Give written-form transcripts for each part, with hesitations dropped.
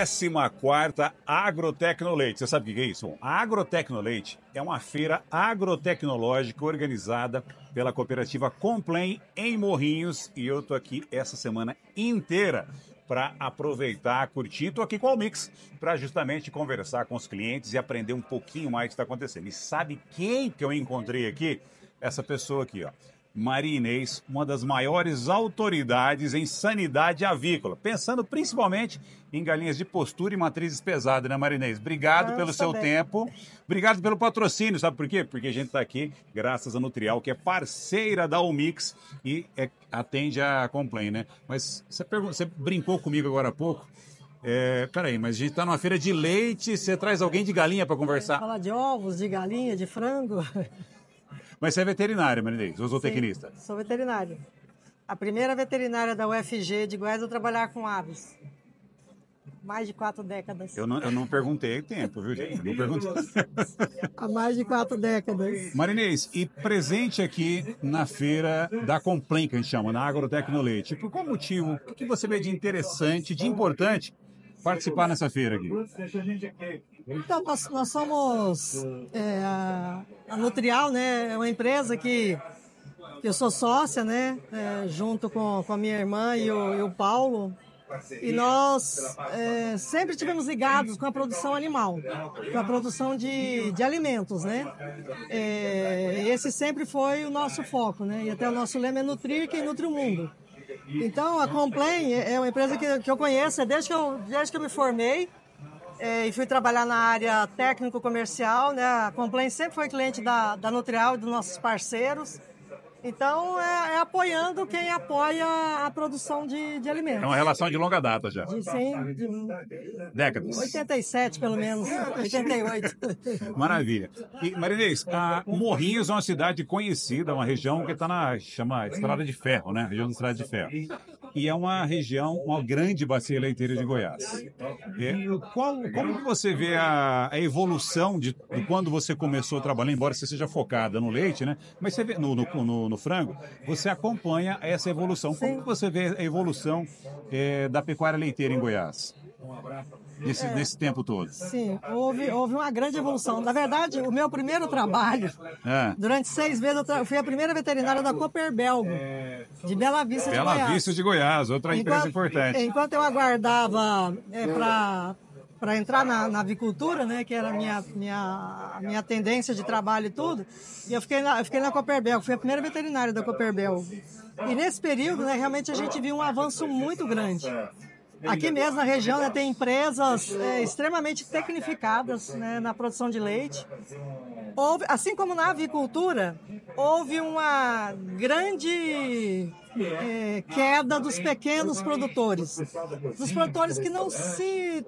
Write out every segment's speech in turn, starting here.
14ª Agrotecnoleite. Você sabe o que é isso? A Agrotecnoleite é uma feira agrotecnológica organizada pela cooperativa Complém em Morrinhos e eu estou aqui essa semana inteira para aproveitar, curtir. Estou aqui com o Almix para justamente conversar com os clientes e aprender um pouquinho mais do que está acontecendo. E sabe quem que eu encontrei aqui? Essa pessoa aqui, ó. Maria Inês, uma das maiores autoridades em sanidade avícola, pensando principalmente em galinhas de postura e matrizes pesadas, né, Maria Inês? Obrigado pelo seu tempo, obrigado pelo patrocínio, sabe por quê? Porque a gente está aqui graças a Nutrial, que é parceira da Almix e atende a Complém, né? Mas você brincou comigo agora há pouco. Peraí, mas a gente está numa feira de leite, você traz alguém de galinha para conversar? Falar de ovos, de galinha, de frango. Mas você é veterinária, Marinês, ou zootecnista? Sou veterinária. A primeira veterinária da UFG de Goiás a trabalhar com aves. Mais de 4 décadas. Eu não perguntei o tempo, viu, gente? Não perguntei. Há mais de 4 décadas. Marinês, e presente aqui na feira da Complém, que a gente chama, na Agrotecnoleite. Por qual motivo? O que você vê de interessante, de importante participar nessa feira aqui? Então, nós somos a Nutrial, né? É uma empresa que eu sou sócia, né? Junto com a minha irmã e o Paulo. E nós sempre tivemos ligados com a produção animal, com a produção de alimentos, né? Esse sempre foi o nosso foco, né? E até o nosso lema é nutrir quem nutre o mundo. Então, a Complém é uma empresa que eu conheço desde que eu me formei. E fui trabalhar na área técnico-comercial, né? A Complém sempre foi cliente da Nutrial e dos nossos parceiros. Então, apoiando quem apoia a produção de alimentos. É uma relação de longa data já. Sim, décadas. 87, pelo menos. 88. Maravilha. E, Marinês, Morrinhos é uma cidade conhecida, uma região que está chama Estrada de Ferro, né? Região da Estrada de Ferro. E é uma região, uma grande bacia leiteira de Goiás. Como que você vê a evolução de quando você começou a trabalhar, embora você seja focada no leite, né? Mas você vê no frango, você acompanha essa evolução. Como que você vê a evolução da pecuária leiteira em Goiás? Nesse tempo todo? Sim, houve uma grande evolução. Na verdade, o meu primeiro trabalho, durante 6 meses, eu fui a primeira veterinária da Cooperbelgo, de Bela Vista de Goiás. Bela Vista de Goiás, outra empresa importante. Enquanto eu aguardava para entrar na avicultura, né, que era a minha tendência de trabalho e tudo, e eu fiquei na Cooperbelgo, fui a primeira veterinária da Cooperbelgo. E nesse período, né, realmente a gente viu um avanço muito grande. Aqui mesmo na região, né, tem empresas extremamente tecnificadas, né, na produção de leite. Assim como na avicultura, houve uma grande queda dos pequenos produtores. Dos produtores que não se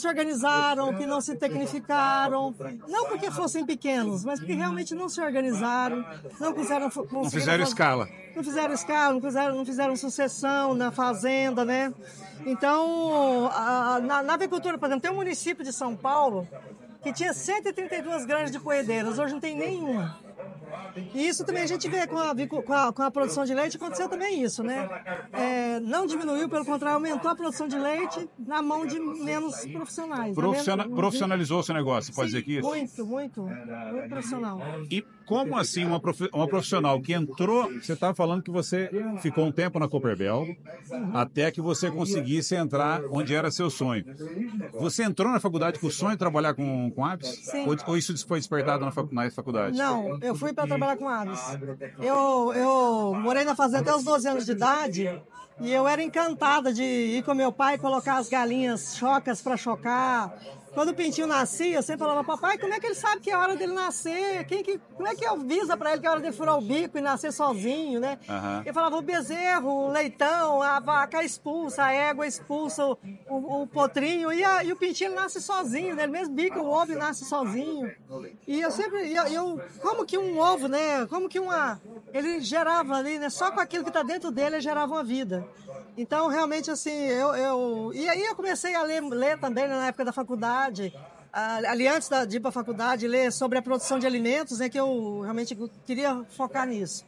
organizaram, que não se tecnificaram. Não porque fossem pequenos, mas porque realmente não se organizaram. Não fizeram escala. Não fizeram escala, não fizeram sucessão na fazenda, né? Então, na avicultura, por exemplo, tem um município de São Paulo que tinha 132 granjas de poedeiras, hoje não tem nenhuma. E isso também a gente vê com a produção de leite, aconteceu também isso, né? Não diminuiu, pelo contrário, aumentou a produção de leite na mão de menos profissionais. Profissionalizou o seu negócio, pode dizer que isso? Muito profissional. E como assim uma profissional que entrou, você estava falando que você ficou um tempo na Cooperbelgo, até que você conseguisse entrar onde era seu sonho. Você entrou na faculdade com o sonho de trabalhar com aves? Sim. Ou isso foi despertado na faculdade? Não, eu fui para trabalhar com aves. Eu morei na fazenda até os 12 anos de idade e eu era encantada de ir com meu pai colocar as galinhas chocas para chocar. Quando o pintinho nascia, eu sempre falava, papai, como é que ele sabe que é a hora dele nascer? Como é que avisa para ele que é a hora dele furar o bico e nascer sozinho, né? Uhum. Eu falava, o bezerro, o leitão, a vaca expulsa, a égua expulsa o potrinho e o pintinho nasce sozinho, né? Ele mesmo bica o ovo e nasce sozinho. E eu sempre, como que um ovo, né? Como que ele gerava ali, né? Só com aquilo que está dentro dele, ele gerava uma vida. Então, realmente, assim, e aí eu comecei a ler também, né, na época da faculdade, ali antes de ir para a faculdade, ler sobre a produção de alimentos, né, que eu realmente queria focar nisso.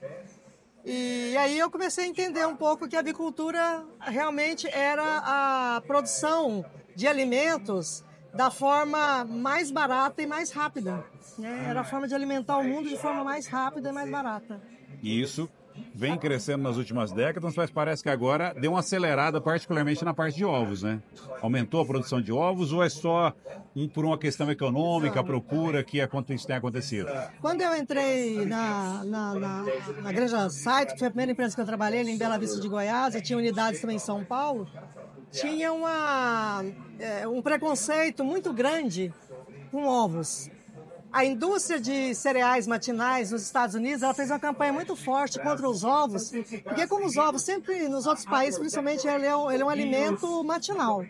E aí eu comecei a entender um pouco que a avicultura realmente era a produção de alimentos da forma mais barata e mais rápida, né? Era a forma de alimentar o mundo de forma mais rápida e mais barata. E isso vem crescendo nas últimas décadas, mas parece que agora deu uma acelerada, particularmente na parte de ovos, né? Aumentou a produção de ovos ou é só por uma questão econômica, procura, que isso tem acontecido? Quando eu entrei na Granja Saito, que foi a primeira empresa que eu trabalhei, ali em Bela Vista de Goiás, e tinha unidades também em São Paulo, tinha um preconceito muito grande com ovos. A indústria de cereais matinais nos Estados Unidos, ela fez uma campanha muito forte contra os ovos, porque como os ovos sempre, nos outros países, principalmente, ele é um alimento matinal.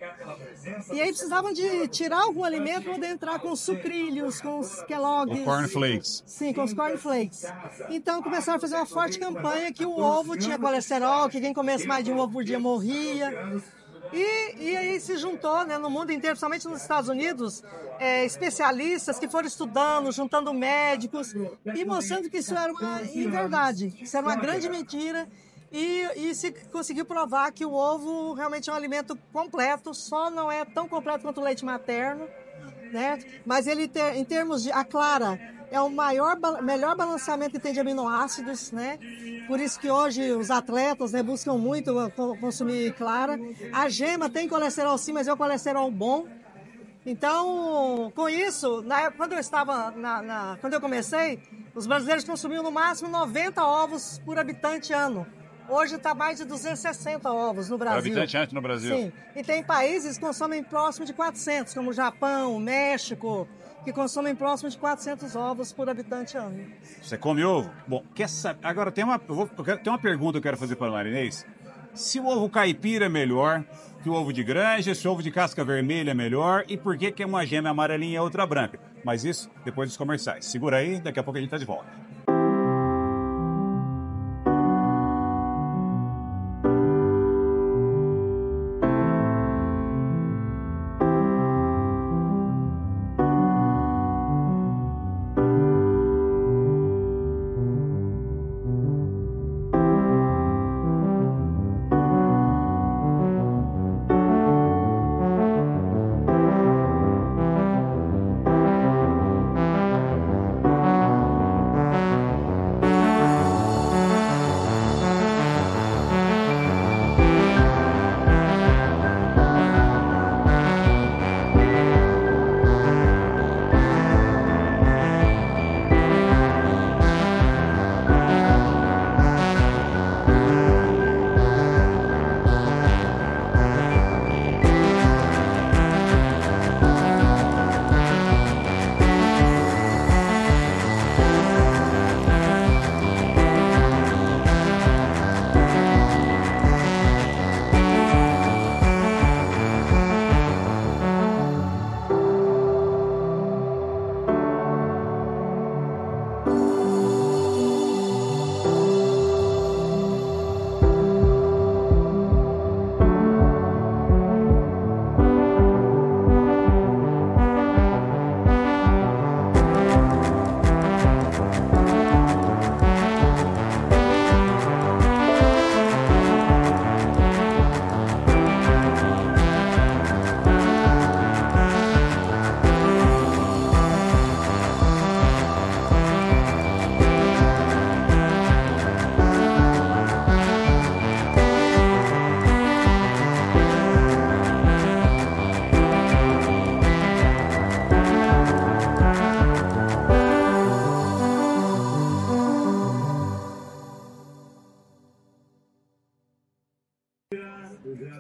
E aí precisavam de tirar algum alimento para poder entrar com os sucrilhos, com os Kellogg's. O cornflakes. Sim, com os cornflakes. Então começaram a fazer uma forte campanha que o ovo tinha colesterol, que quem comesse mais de um ovo por dia morria. E aí se juntou, né, no mundo inteiro, principalmente nos Estados Unidos, especialistas que foram estudando, juntando médicos e mostrando que isso era uma inverdade, isso era uma grande mentira e se conseguiu provar que o ovo realmente é um alimento completo, só não é tão completo quanto o leite materno, né? Mas ele em termos de a clara é o melhor balanceamento que tem de aminoácidos, né? Por isso que hoje os atletas, né, buscam muito consumir clara. A gema tem colesterol sim, mas é o colesterol bom. Então, com isso, quando eu estava quando eu comecei, os brasileiros consumiam no máximo 90 ovos por habitante ano. Hoje está mais de 260 ovos no Brasil. Por habitante no Brasil. Sim. E tem países que consomem próximo de 400, como o Japão, o México, que consomem próximo de 400 ovos por habitante ano. Você come ovo? Bom, quer saber? Agora tem uma pergunta que eu quero fazer para o Marinês. Se o ovo caipira é melhor que o ovo de granja, se o ovo de casca vermelha é melhor e por que uma gema é amarelinha e outra branca? Mas isso depois dos comerciais. Segura aí, daqui a pouco a gente está de volta.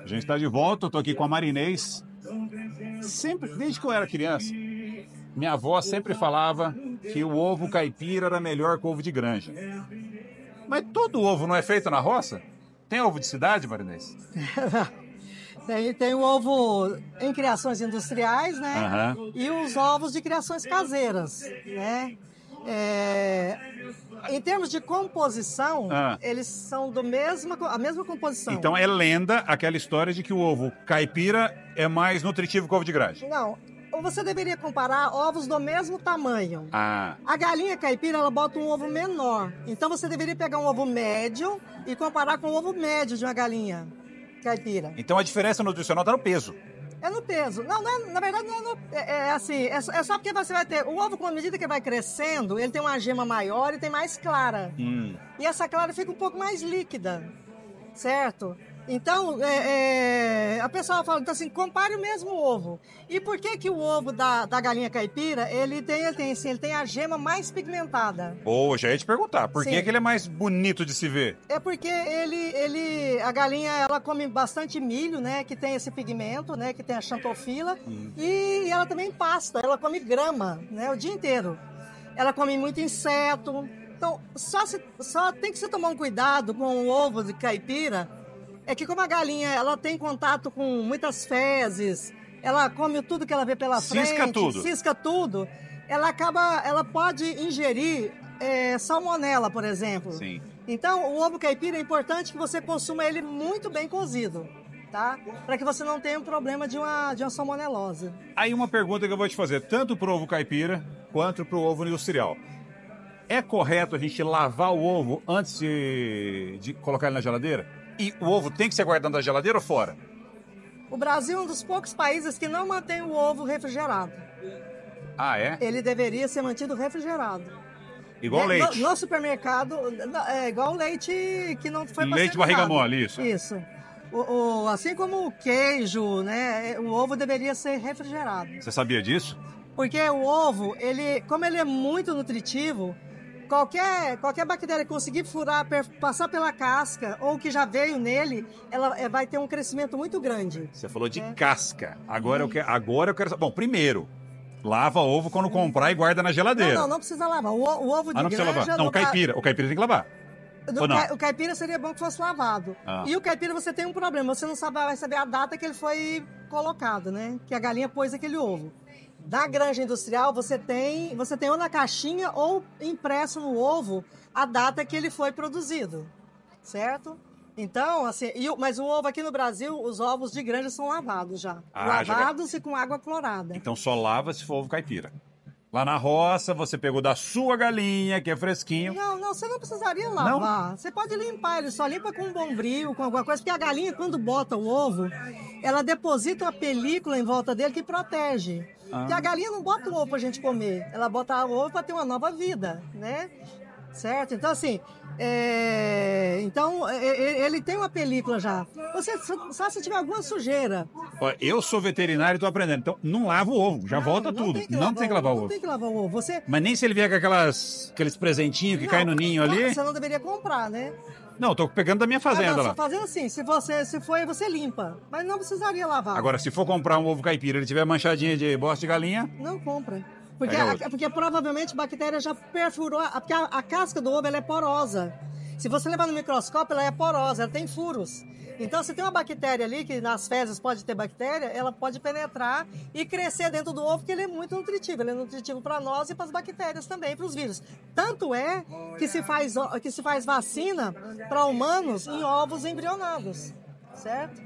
A gente está de volta, eu estou aqui com a Marinês. Desde que eu era criança, minha avó sempre falava que o ovo caipira era melhor que o ovo de granja. Mas todo ovo não é feito na roça? Tem ovo de cidade, Marinês? Tem o ovo em criações industriais, né? Uhum. E os ovos de criações caseiras, né? Em termos de composição, eles são a mesma composição. Então é lenda aquela história de que o ovo caipira é mais nutritivo que o ovo de granja. Não, você deveria comparar ovos do mesmo tamanho. Ah, A galinha caipira, ela bota um ovo menor. Então você deveria pegar um ovo médio e comparar com o ovo médio de uma galinha caipira. então a diferença nutricional está no peso. É no peso. Não, na verdade, não é, é assim. É só porque você vai ter. O ovo, à medida que vai crescendo, ele tem uma gema maior e tem mais clara. E essa clara fica um pouco mais líquida. Certo? Então, a pessoa fala, então, assim, compare o mesmo ovo. E por que que o ovo da galinha caipira, ele tem a gema mais pigmentada? Boa, já ia te perguntar. Por que Sim. que ele é mais bonito de se ver? É porque a galinha, ela come bastante milho, né, que tem esse pigmento, né, que tem a xantofila, e ela também pasta, ela come grama, né, o dia inteiro. Ela come muito inseto. Então, só tem que se tomar um cuidado com o ovo de caipira, é que como a galinha, ela tem contato com muitas fezes, ela come tudo que ela vê pela frente, cisca tudo, ela pode ingerir salmonela, por exemplo. Sim. Então, o ovo caipira é importante que você consuma ele muito bem cozido, tá? Para que você não tenha um problema de uma salmonelose. Aí uma pergunta que eu vou te fazer, tanto pro ovo caipira quanto pro ovo industrial. É correto a gente lavar o ovo antes de colocar ele na geladeira? E o ovo tem que ser guardado na geladeira ou fora? O Brasil é um dos poucos países que não mantém o ovo refrigerado. Ah, é? Ele deveria ser mantido refrigerado. Igual leite. No supermercado, é igual leite que não foi Leite pasteurizado. barriga mole, isso. Isso. Assim como o queijo, né? O ovo deveria ser refrigerado. Você sabia disso? Porque o ovo, como ele é muito nutritivo, qualquer bactéria que conseguir furar, passar pela casca ou que já veio nele, ela vai ter um crescimento muito grande. Você falou de casca. Agora eu quero... Bom, primeiro, lava ovo quando comprar e guarda na geladeira. Não precisa lavar. O ovo de não precisa granja... lavar. Não, o caipira tem que lavar. O caipira seria bom que fosse lavado. E o caipira você tem um problema, você não vai saber a data que ele foi colocado, né? Que a galinha pôs aquele ovo. Da granja industrial, você tem ou na caixinha ou impresso no ovo a data que ele foi produzido, certo? Então, assim, mas o ovo aqui no Brasil, os ovos de granja são lavados já. Lavados e com água clorada. Então só lava se for ovo caipira. Lá na roça, você pegou da sua galinha, que é fresquinho. Não, você não precisaria lavar. Não? Você pode limpar ele, só limpa com um bombril, com alguma coisa, porque a galinha, quando bota o ovo, ela deposita uma película em volta dele que protege. Porque a galinha não bota o ovo pra gente comer, ela bota o ovo pra ter uma nova vida, né? Certo? Então, assim, ele tem uma película já. Só se tiver alguma sujeira. Eu sou veterinário e tô aprendendo. Então, não lava o ovo, já volta tudo. Não tem que lavar o ovo. Não tem que lavar o ovo. Mas nem se ele vier com aqueles presentinhos que caem no ninho ali. Você não deveria comprar, né? Não, tô pegando da minha fazenda lá. Só fazendo assim, se for, você limpa. Mas não precisaria lavar. Agora, se for comprar um ovo caipira e ele tiver manchadinha de bosta de galinha... Não compra. Porque provavelmente a bactéria já perfurou, porque a casca do ovo ela é porosa. Se você levar no microscópio, ela é porosa, ela tem furos. Então, se tem uma bactéria ali, que nas fezes pode ter bactéria, ela pode penetrar e crescer dentro do ovo, porque ele é muito nutritivo. Ele é nutritivo para nós e para as bactérias também, para os vírus. Tanto é que se faz vacina para humanos em ovos embrionados, certo?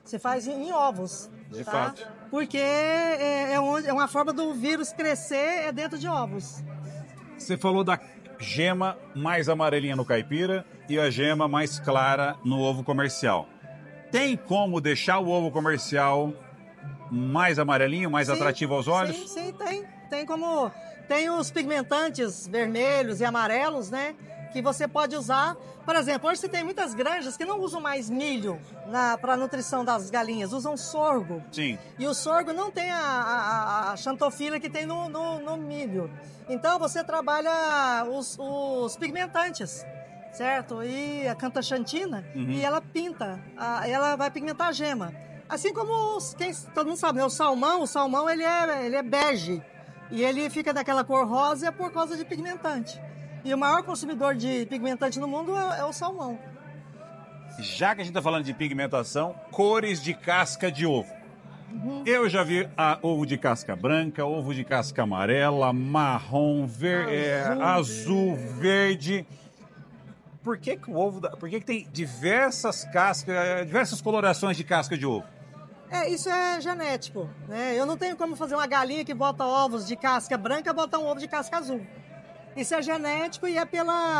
Se faz em ovos. De fato. Porque é uma forma do vírus crescer dentro de ovos. Você falou da gema mais amarelinha no caipira e a gema mais clara no ovo comercial. Tem como deixar o ovo comercial mais amarelinho, mais atrativo aos olhos? Sim, tem. Tem os pigmentantes vermelhos e amarelos, né? Que você pode usar. Por exemplo, hoje você tem muitas granjas que não usam mais milho para a nutrição das galinhas, usam sorgo. Sim. E o sorgo não tem a xantofila que tem no milho. Então você trabalha os pigmentantes, certo? E a cantaxantina, e ela pinta, ela vai pigmentar a gema. Assim como todo mundo sabe, né? O salmão ele é bege. E ele fica daquela cor rosa por causa de pigmentante. E o maior consumidor de pigmentante no mundo é o salmão. Já que a gente está falando de pigmentação, cores de casca de ovo. Eu já vi ovo de casca branca, ovo de casca amarela, marrom, azul, verde. Por que que tem diversas colorações de casca de ovo? Isso é genético, né? Eu não tenho como fazer uma galinha que bota ovos de casca branca botar um ovo de casca azul. Isso é genético e é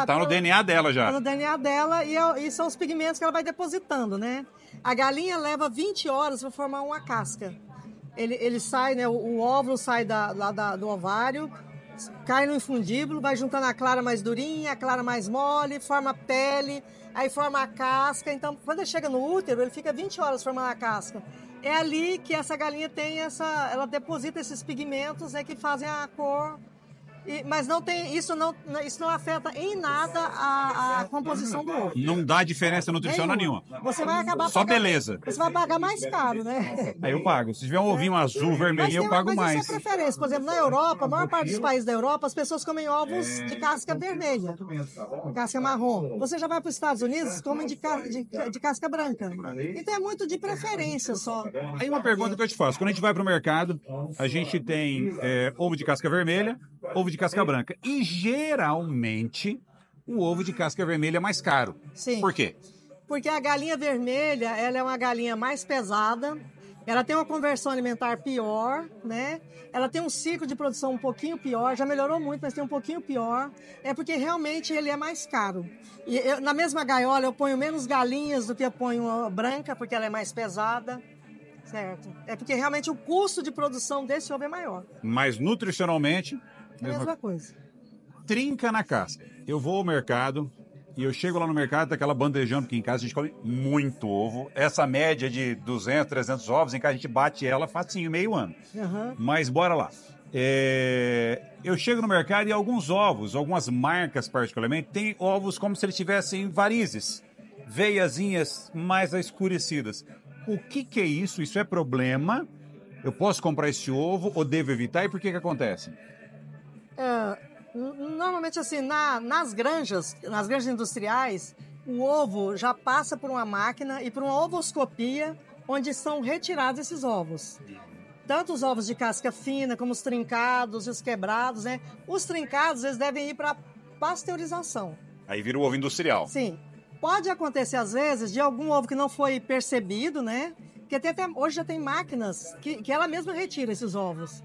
Tá no DNA dela já. Tá no DNA dela e são os pigmentos que ela vai depositando, né? A galinha leva 20 horas para formar uma casca. Ele sai, né? O óvulo sai do ovário, cai no infundíbulo, vai juntando a clara mais durinha, a clara mais mole, forma pele, aí forma a casca. Então, quando ele chega no útero, ele fica 20 horas formando a casca. É ali que essa galinha ela deposita esses pigmentos que fazem a cor. Mas não tem, isso não afeta em nada a composição do ovo. Não dá diferença nutricional nenhuma. Você vai acabar só pagando, beleza. Você vai pagar mais caro, né? Aí eu pago. Se tiver um ovinho azul, vermelhinho, eu pago mais. Isso é preferência. Por exemplo, na Europa, a maior parte dos países da Europa, as pessoas comem ovos de casca vermelha, casca marrom. Você já vai para os Estados Unidos, comem de casca branca. Então é muito de preferência só. Aí uma pergunta que eu te faço. Quando a gente vai para o mercado, a gente tem ovo de casca vermelha, ovo de casca branca. E geralmente o ovo de casca vermelha é mais caro. Sim. Por quê? Porque a galinha vermelha, ela é uma galinha mais pesada, ela tem uma conversão alimentar pior, né? Ela tem um ciclo de produção um pouquinho pior, já melhorou muito, mas tem um pouquinho pior. É porque realmente ele é mais caro. E na mesma gaiola eu ponho menos galinhas do que eu ponho a branca, porque ela é mais pesada. Certo. É porque realmente o custo de produção desse ovo é maior. Mas nutricionalmente... É a mesma coisa. Trinca na casca. Eu vou ao mercado e eu chego lá no mercado, tá aquela bandejão, porque em casa a gente come muito ovo. Essa média de 200, 300 ovos, em casa a gente bate ela facinho, meio ano. Uhum. Mas bora lá. Eu chego no mercado e alguns ovos, algumas marcas particularmente, tem ovos como se eles tivessem varizes, veiazinhas mais escurecidas. O que é isso? Isso é problema? Eu posso comprar esse ovo ou devo evitar? E por que acontece? Normalmente assim, nas granjas industriais, o ovo já passa por uma máquina e por uma ovoscopia, onde são retirados esses ovos. Tanto os ovos de casca fina, como os trincados e os quebrados, né? Os trincados, eles devem ir para pasteurização. Aí vira o ovo industrial. Sim. Pode acontecer, às vezes, de algum ovo que não foi percebido, né? Porque hoje já tem máquinas que ela mesma retira esses ovos.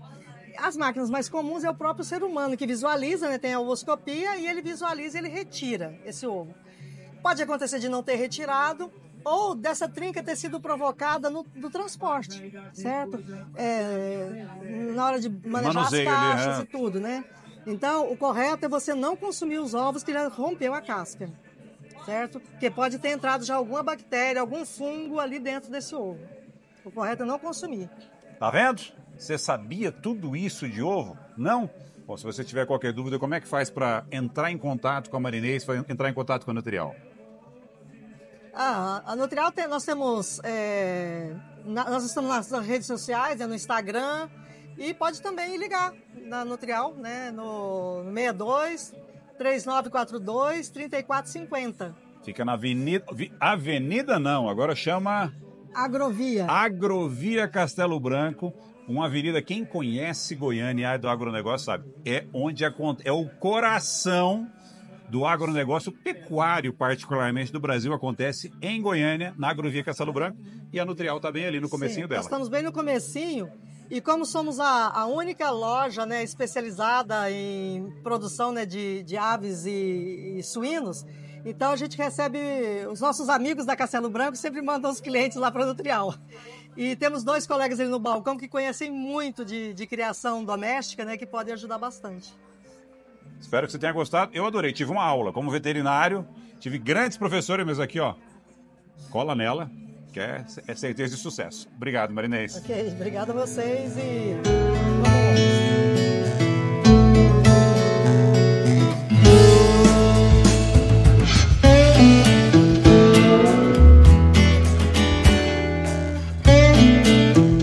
As máquinas mais comuns é o próprio ser humano que visualiza, né? Tem a ovoscopia e ele visualiza e ele retira esse ovo. Pode acontecer de não ter retirado ou dessa trinca ter sido provocada no transporte, certo? Na hora de manejar as caixas e tudo, né? Então, o correto é você não consumir os ovos que já rompeu a casca, certo? Porque pode ter entrado já alguma bactéria, algum fungo ali dentro desse ovo. O correto é não consumir. Tá vendo? Você sabia tudo isso de ovo? Não? Bom, se você tiver qualquer dúvida, como é que faz para entrar em contato com a Marinês, para entrar em contato com a Nutrial? A Nutrial, nós temos... nós estamos nas redes sociais, no Instagram, e pode também ligar na Nutrial, né, no 62 3942 3450. Fica na Avenida não, agora chama... Agrovia Castelo Branco. Uma avenida, quem conhece Goiânia e área do agronegócio sabe, é onde é o coração do agronegócio pecuário, particularmente do Brasil, acontece em Goiânia, na Agrovia Castelo Branco, e a Nutrial está bem ali no comecinho dela. Nós estamos bem no comecinho, e como somos a única loja, né, especializada em produção, né, de aves e suínos, então a gente recebe, os nossos amigos da Castelo Branco sempre mandam os clientes lá para a Nutrial. E temos 2 colegas ali no balcão que conhecem muito de criação doméstica, né, que podem ajudar bastante. Espero que você tenha gostado. Eu adorei. Tive uma aula como veterinário, tive grandes professores, mas aqui, ó, cola nela, que é certeza de sucesso. Obrigado, Marinês. Ok, obrigado a vocês e vamos lá.